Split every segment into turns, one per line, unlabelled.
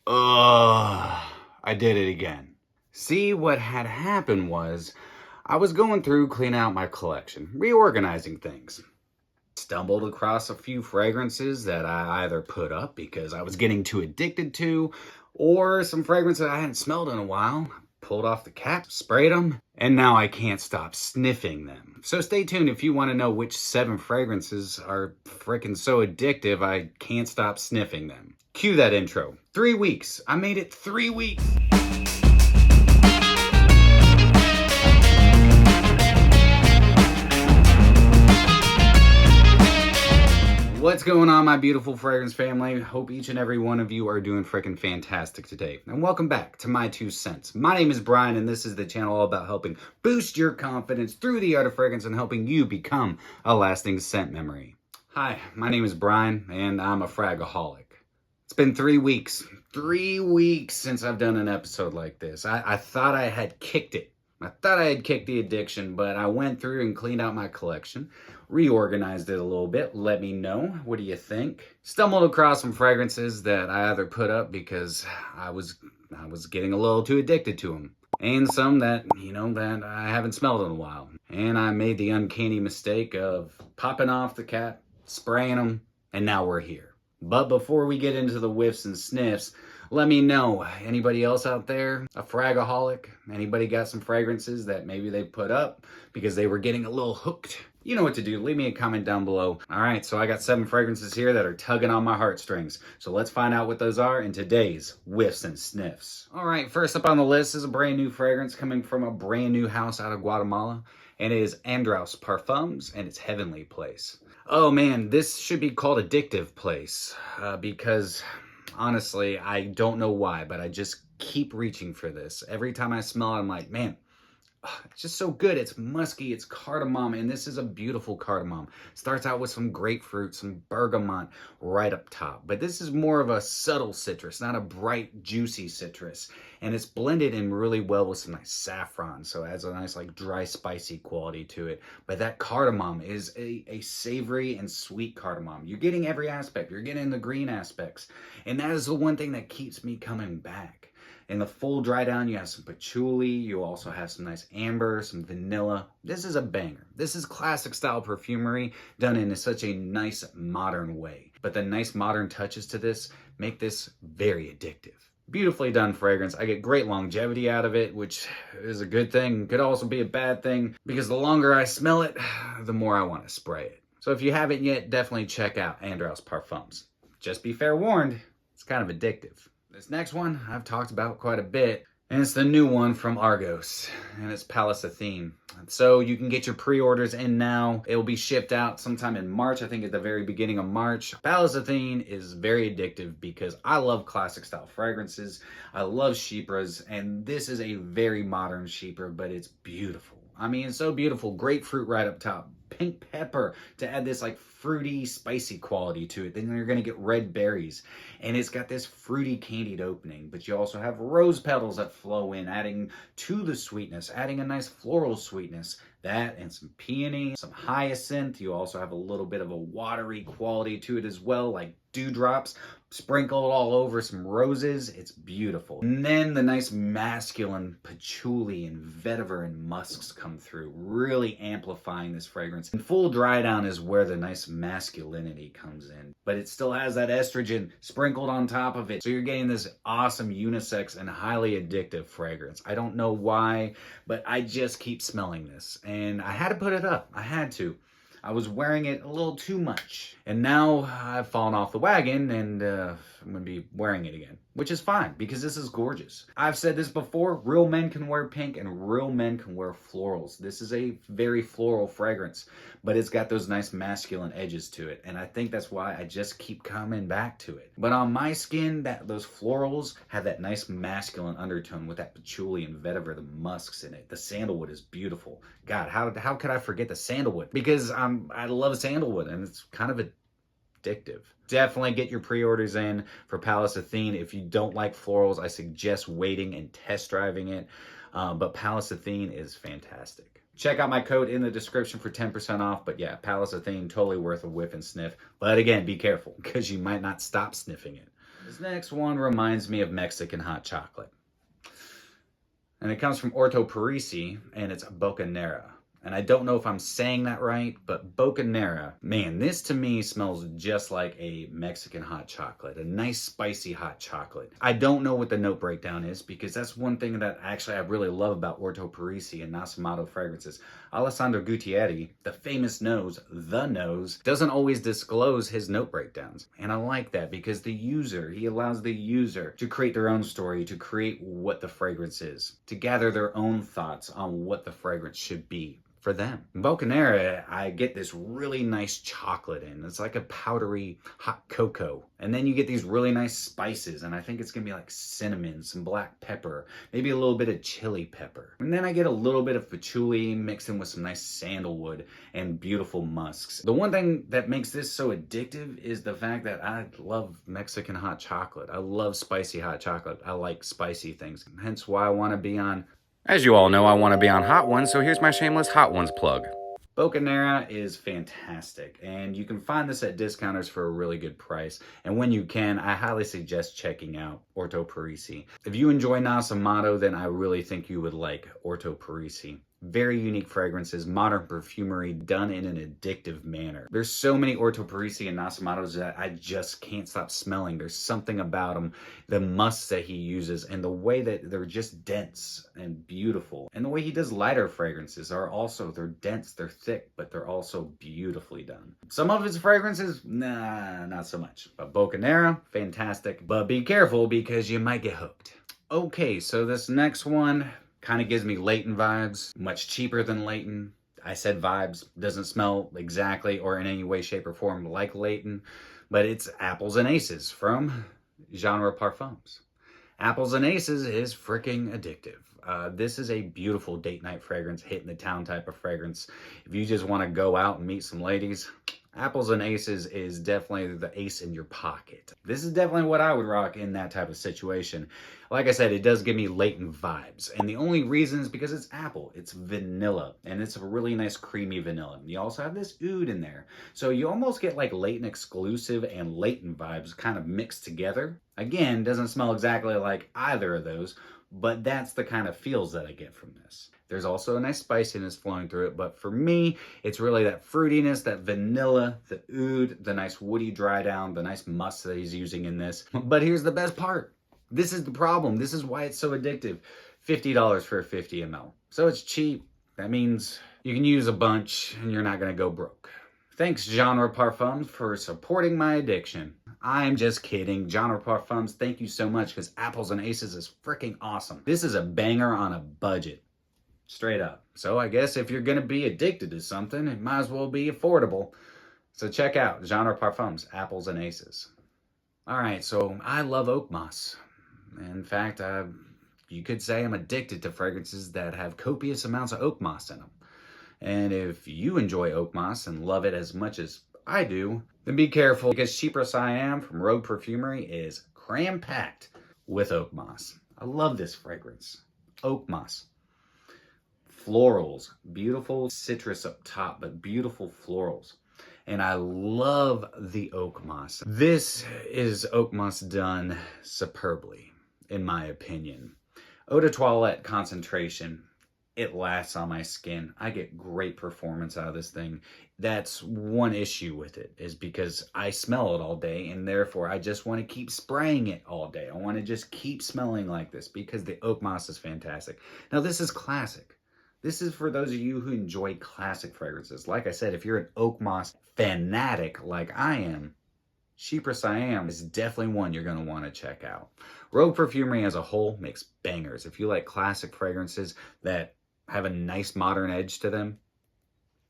I did it again. See, what had happened was I was going through cleaning out my collection, reorganizing things. Stumbled across a few fragrances that I either put up because I was getting too addicted to, or some fragrances I hadn't smelled in a while. Pulled off the cap, sprayed them, and now I can't stop sniffing them. So stay tuned if you want to know which 7 fragrances are freaking so addictive I can't stop sniffing them. Cue that intro. 3 weeks. I made it 3 weeks. What's going on, my beautiful fragrance family? Hope each and every one of you are doing freaking fantastic today. And welcome back to My2Scents. My name is Brian, and this is the channel all about helping boost your confidence through the art of fragrance and helping you become a lasting scent memory. Hi, my name is Brian, and I'm a fragaholic. It's been 3 weeks. 3 weeks since I've done an episode like this. I thought I had kicked it. I thought I had kicked the addiction, but I went through and cleaned out my collection, reorganized it a little bit. Let me know. What do you think? Stumbled across some fragrances that I either put up because I was getting a little too addicted to them, and some that, that I haven't smelled in a while. And I made the uncanny mistake of popping off the cap, spraying them, and now we're here. But before we get into the whiffs and sniffs, let me know, anybody else out there, a fragaholic? Anybody got some fragrances that maybe they put up because they were getting a little hooked? You know what to do. Leave me a comment down below. All right, so I got 7 fragrances here that are tugging on my heartstrings. So let's find out what those are in today's whiffs and sniffs. All right, first up on the list is a brand new fragrance coming from a brand new house out of Guatemala. And it is Andraus Parfums and its Heavenly Place. Oh man, this should be called Addictive Place because honestly, I don't know why, but I just keep reaching for this. Every time I smell it, I'm like, man, it's just so good. It's musky, it's cardamom, and this is a beautiful cardamom. Starts out with some grapefruit, some bergamot right up top. But this is more of a subtle citrus, not a bright, juicy citrus. And it's blended in really well with some nice saffron, so it adds a nice like dry, spicy quality to it. But that cardamom is a savory and sweet cardamom. You're getting every aspect. You're getting the green aspects. And that is the one thing that keeps me coming back. In the full dry down, you have some patchouli. You also have some nice amber, some vanilla. This is a banger. This is classic style perfumery done in such a nice modern way. But the nice modern touches to this make this very addictive. Beautifully done fragrance. I get great longevity out of it, which is a good thing. Could also be a bad thing because the longer I smell it, the more I want to spray it. So if you haven't yet, definitely check out Andraus Parfums. Just be fair warned, it's kind of addictive. This next one I've talked about quite a bit, and it's the new one from Argos, and it's Pallas Athene. So you can get your pre-orders in now. It will be shipped out sometime in March, I think at the very beginning of March. Pallas Athene is very addictive because I love classic style fragrances. I love Chypres, and this is a very modern Chypre, but it's beautiful. I mean, it's so beautiful. Grapefruit right up top. Pink pepper to add this like fruity, spicy quality to it. Then you're going to get red berries. And it's got this fruity candied opening. But you also have rose petals that flow in, adding to the sweetness, adding a nice floral sweetness. That and some peony, some hyacinth. You also have a little bit of a watery quality to it as well, like dewdrops sprinkled all over some roses. It's beautiful. And then the nice masculine patchouli and vetiver and musks come through, really amplifying this fragrance. And full dry down is where the nice masculinity comes in, but it still has that estrogen sprinkled on top of it. So you're getting this awesome unisex and highly addictive fragrance. I don't know why, but I just keep smelling this, and I had to put it up. I had to. I was wearing it a little too much. And now I've fallen off the wagon and I'm going to be wearing it again. Which is fine because this is gorgeous. I've said this before, real men can wear pink and real men can wear florals. This is a very floral fragrance, but it's got those nice masculine edges to it. And I think that's why I just keep coming back to it. But on my skin, those florals have that nice masculine undertone with that patchouli and vetiver, the musks in it. The sandalwood is beautiful. God, how could I forget the sandalwood? Because I love sandalwood and it's kind of addictive. Definitely get your pre-orders in for Pallas Athene. If you don't like florals, I suggest waiting and test driving it. But Pallas Athene is fantastic. Check out my code in the description for 10% off. But yeah, Pallas Athene, totally worth a whiff and sniff. But again, be careful because you might not stop sniffing it. This next one reminds me of Mexican hot chocolate. And it comes from Orto Parisi, and it's Boccanera. And I don't know if I'm saying that right, but Boccanera, man, this to me smells just like a Mexican hot chocolate, a nice spicy hot chocolate. I don't know what the note breakdown is, because that's one thing that actually I really love about Orto Parisi and Nasomato fragrances. Alessandro Gutierrez, the famous nose, doesn't always disclose his note breakdowns. And I like that, because he allows the user to create their own story, to create what the fragrance is, to gather their own thoughts on what the fragrance should be for them. In Boccanera, I get this really nice chocolate in. It's like a powdery hot cocoa. And then you get these really nice spices, and I think it's gonna be like cinnamon, some black pepper, maybe a little bit of chili pepper. And then I get a little bit of patchouli mixed in with some nice sandalwood and beautiful musks. The one thing that makes this so addictive is the fact that I love Mexican hot chocolate. I love spicy hot chocolate. I like spicy things. Hence why I wanna be on, as you all know, I want to be on Hot Ones, so here's my shameless Hot Ones plug. Boccanera is fantastic, and you can find this at discounters for a really good price. And when you can, I highly suggest checking out Orto Parisi. If you enjoy Nasomato, then I really think you would like Orto Parisi. Very unique fragrances, modern perfumery done in an addictive manner. There's so many Orto Parisi and Nasomatos that I just can't stop smelling. There's something about them, the musks that he uses, and the way that they're just dense and beautiful. And the way he does lighter fragrances are also, they're dense, they're thick, but they're also beautifully done. Some of his fragrances, nah, not so much. But Boccanera, fantastic. But be careful, because you might get hooked. Okay, so this next one kind of gives me Leighton vibes, much cheaper than Leighton. I said vibes, doesn't smell exactly or in any way, shape, or form like Leighton, but it's Apples and Aces from Genre Parfums. Apples and Aces is freaking addictive. This is a beautiful date night fragrance, hit in the town type of fragrance. If you just want to go out and meet some ladies, Apples and Aces is definitely the ace in your pocket. This is definitely what I would rock in that type of situation. Like I said, it does give me Leighton vibes. And the only reason is because it's apple, it's vanilla, and it's a really nice creamy vanilla. You also have this oud in there. So you almost get like Leighton exclusive and Leighton vibes kind of mixed together. Again, doesn't smell exactly like either of those, but that's the kind of feels that I get from this. There's also a nice spiciness flowing through it, but for me, it's really that fruitiness, that vanilla, the oud, the nice woody dry down, the nice musk that he's using in this. But here's the best part. This is the problem. This is why it's so addictive. $50 for a 50 ml. So it's cheap. That means you can use a bunch and you're not gonna go broke. Thanks, Genre Parfums, for supporting my addiction. I'm just kidding. Genre Parfums, thank you so much, because Apples and Aces is freaking awesome. This is a banger on a budget. Straight up. So I guess if you're gonna be addicted to something, it might as well be affordable. So check out Genre Parfums, Apples and Aces. All right, so I love oak moss. In fact, you could say I'm addicted to fragrances that have copious amounts of oak moss in them. And if you enjoy oak moss and love it as much as I do, then be careful, because Chypre Siam from Rogue Perfumery is cram-packed with oak moss. I love this fragrance. Oak moss. Florals, beautiful citrus up top, but beautiful florals. And I love the oak moss. This is oak moss done superbly, in my opinion. Eau de toilette concentration. It lasts on my skin. I get great performance out of this thing. That's one issue with it, is because I smell it all day, and therefore I just want to keep spraying it all day. I want to just keep smelling like this, because the oak moss is fantastic. Now this is classic. This is for those of you who enjoy classic fragrances. Like I said, if you're an oak moss fanatic like I am, Chypre Siam is definitely one you're going to want to check out. Rogue Perfumery as a whole makes bangers. If you like classic fragrances that have a nice modern edge to them,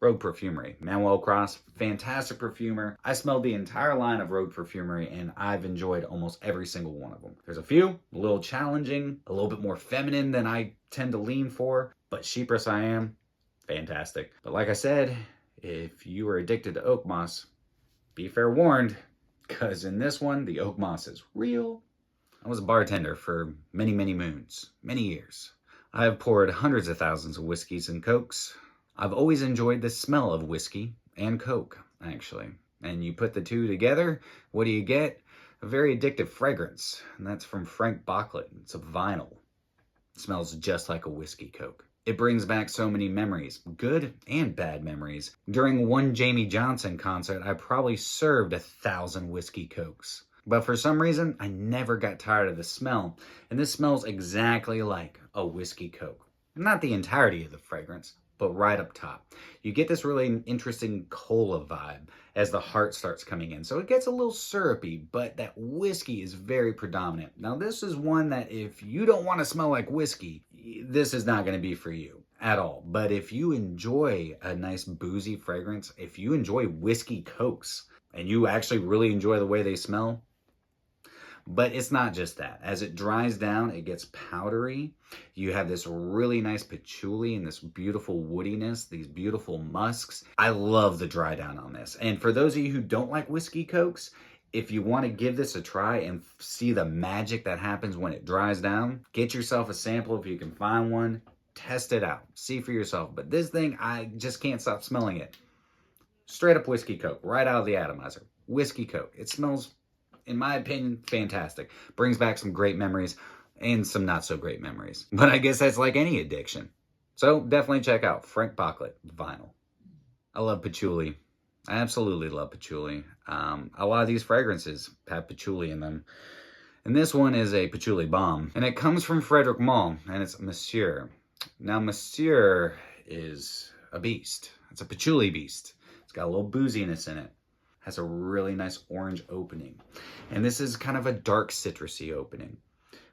Rogue Perfumery. Manuel Cross, fantastic perfumer. I smelled the entire line of Rogue Perfumery, and I've enjoyed almost every single one of them. There's a few, a little challenging, a little bit more feminine than I tend to lean for, but Chypre Siam, fantastic. But like I said, if you are addicted to oak moss, be fair warned, because in this one, the oak moss is real. I was a bartender for many, many moons, many years. I have poured hundreds of thousands of whiskeys and cokes. I've always enjoyed the smell of whiskey and coke, actually. And you put the two together, what do you get? a very addictive fragrance, and that's from Franck Boclet. It's a vinyl. It smells just like a whiskey coke. It brings back so many memories, good and bad memories. During one Jamie Johnson concert, I probably served 1,000 whiskey cokes. But for some reason, I never got tired of the smell, and this smells exactly like a whiskey coke. Not the entirety of the fragrance, but right up top. You get this really interesting cola vibe as the heart starts coming in. So it gets a little syrupy, but that whiskey is very predominant. Now this is one that if you don't want to smell like whiskey, this is not going to be for you at all. But if you enjoy a nice boozy fragrance, if you enjoy whiskey cokes, and you actually really enjoy the way they smell, but it's not just that. As it dries down, it gets powdery. You have this really nice patchouli and this beautiful woodiness, these beautiful musks. I love the dry down on this. And for those of you who don't like whiskey cokes, if you want to give this a try and see the magic that happens when it dries down, get yourself a sample if you can find one. Test it out. See for yourself. But this thing, I just can't stop smelling it. Straight up whiskey coke, right out of the atomizer. Whiskey coke. It smells, in my opinion, fantastic. Brings back some great memories and some not so great memories. But I guess that's like any addiction. So definitely check out Franck Boclet Vinyl. I love patchouli. I absolutely love patchouli. A lot of these fragrances have patchouli in them. And this one is a patchouli bomb. And it comes from Frederic Malle, and it's Monsieur. Now Monsieur is a beast. It's a patchouli beast. It's got a little booziness in it. Has a really nice orange opening. And this is kind of a dark citrusy opening.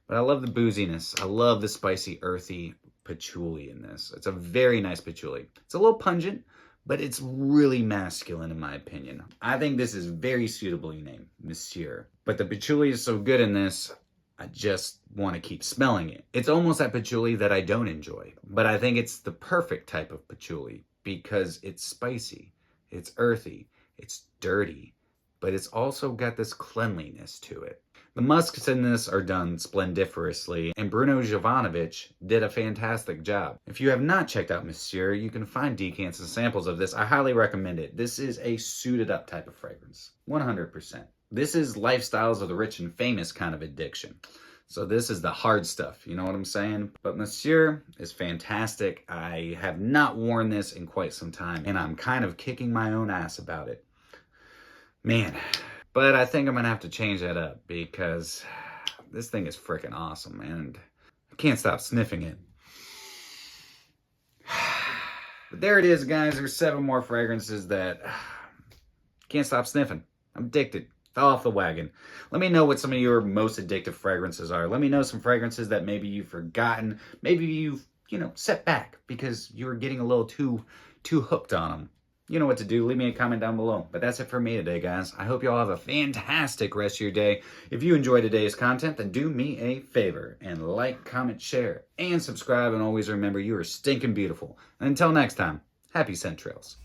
But I love the booziness. I love the spicy, earthy patchouli in this. It's a very nice patchouli. It's a little pungent, but it's really masculine in my opinion. I think this is very suitably named Monsieur. But the patchouli is so good in this, I just want to keep smelling it. It's almost that patchouli that I don't enjoy. But I think it's the perfect type of patchouli because it's spicy, it's earthy, it's dirty, but it's also got this cleanliness to it. The musks in this are done splendiferously, and Bruno Jovanovic did a fantastic job. If you have not checked out Monsieur, you can find decants and samples of this. I highly recommend it. This is a suited up type of fragrance, 100%. This is lifestyles of the rich and famous kind of addiction. So this is the hard stuff, you know what I'm saying? But Monsieur is fantastic. I have not worn this in quite some time, and I'm kind of kicking my own ass about it. Man, but I think I'm gonna have to change that up because this thing is freaking awesome and I can't stop sniffing it. But there it is, guys. There's 7 more fragrances that can't stop sniffing. I'm addicted. Fell off the wagon. Let me know what some of your most addictive fragrances are. Let me know some fragrances that maybe you've forgotten. Maybe you've, set back because you were getting a little too hooked on them. You know what to do. Leave me a comment down below. But that's it for me today, guys. I hope you all have a fantastic rest of your day. If you enjoyed today's content, then do me a favor and like, comment, share, and subscribe. And always remember, you are stinking beautiful. And until next time, happy scent trails.